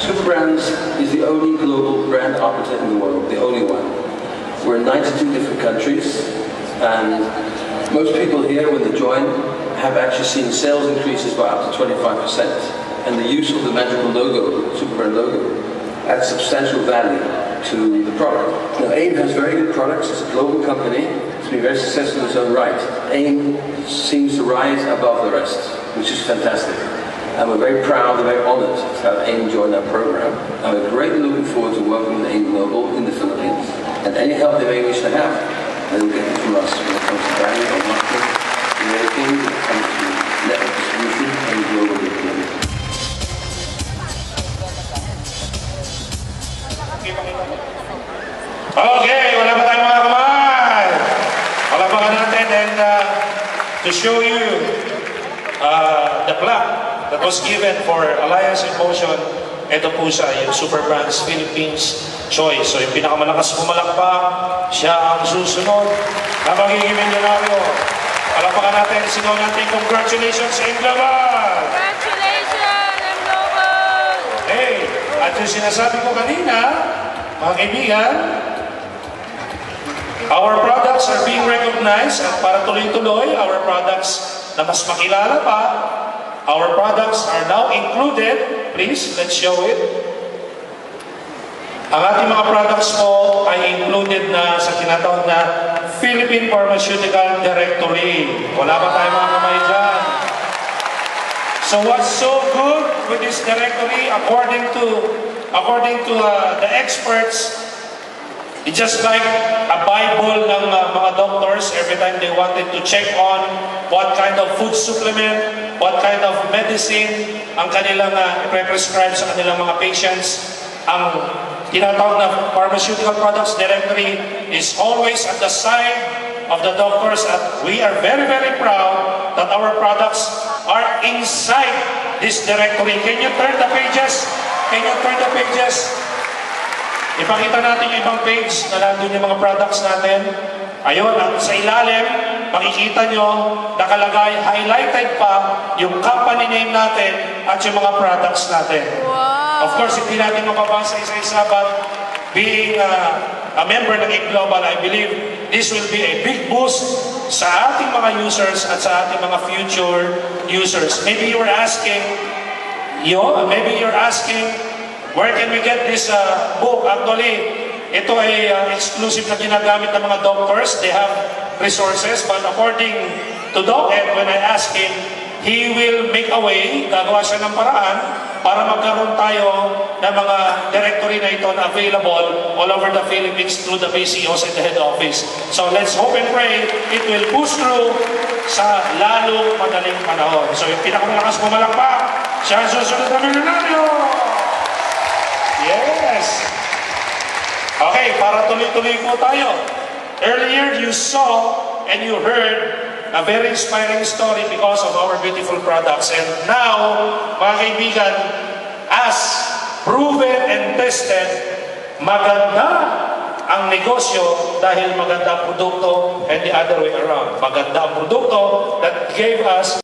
Superbrands is the only global brand operator in the world, the only one. We're in 92 different countries, and most people here, when they join, have actually seen sales increases by up to 25%. And the use of the magical logo, Superbrand logo, adds substantial value to the product. Now, AIM has very good products. It's a global company. It's been very successful in its own right. AIM seems to rise above the rest, which is fantastic. And we're very proud and very honored to have AIM join our program. And we're greatly looking forward to working with AIM Global in the Philippines. And any help they may wish to have, they will get it from us when it comes to value or marketing, creating, when it comes to network distribution and global deployment. Okay, wala pa tayong mga kamay. Palapakan natin and to show you the plaque that was given for Alliance in Motion, ito po siya, yung Superbrands Philippines Choice. So yung pinakamalakas pumalakpak, siya ang susunod na magiging milyonaryo. Palapakan natin, sigaw natin, congratulations sa Global! Congratulations, Global! Okay, at yung sinasabi ko kanina, mga kaibigan, our products are being recognized at para tuloy-tuloy, our products na mas makilala pa, our products are now included. Please, let's show it. Ang ating mga products po ay included na sa tinatawag na Philippine Pharmaceutical Directory. Wala pa tayo mga kamay dyan. So what's so good with this directory, according to the experts, it's just like a Bible ng mga doctors every time they wanted to check on what kind of food supplement, what kind of medicine ang kanilang i-prescribe sa kanilang mga patients. Ang tinatawag na Pharmaceutical Products Directory is always at the side of the doctors, and we are very, very proud that our products are inside this directory. Can you turn the pages? Can you turn the pages? Ipakita natin yung ibang page na nandun yung mga products natin. Ayun, at sa ilalim, makikita nyo, nakalagay, highlighted pa yung company name natin at yung mga products natin. Wow! Of course, hindi natin mapabasa isa-isa, but being a member ng AIM Global, I believe this will be a big boost sa ating mga users at sa ating mga future users. Maybe you're asking, where can we get this book? Actually, ito ay exclusive na ginagamit ng mga doctors. They have resources, but according to Doc Ed, when I ask him, he will make a way, gagawa siya ng paraan para magkaroon tayo ng mga directory na ito na available all over the Philippines through the PCOs at the head office. So let's hope and pray it will push through sa lalong madaling panahon. So yung pinakamalakas pumalakpak, siya ang susunod na milyonaryo! Yes! Okay, para tuloy-tuloy po tayo. Earlier, you saw and you heard a very inspiring story because of our beautiful products. And now, mga kaibigan, as proven and tested, maganda ang negosyo dahil maganda ang produkto and the other way around. Maganda ang produkto that gave us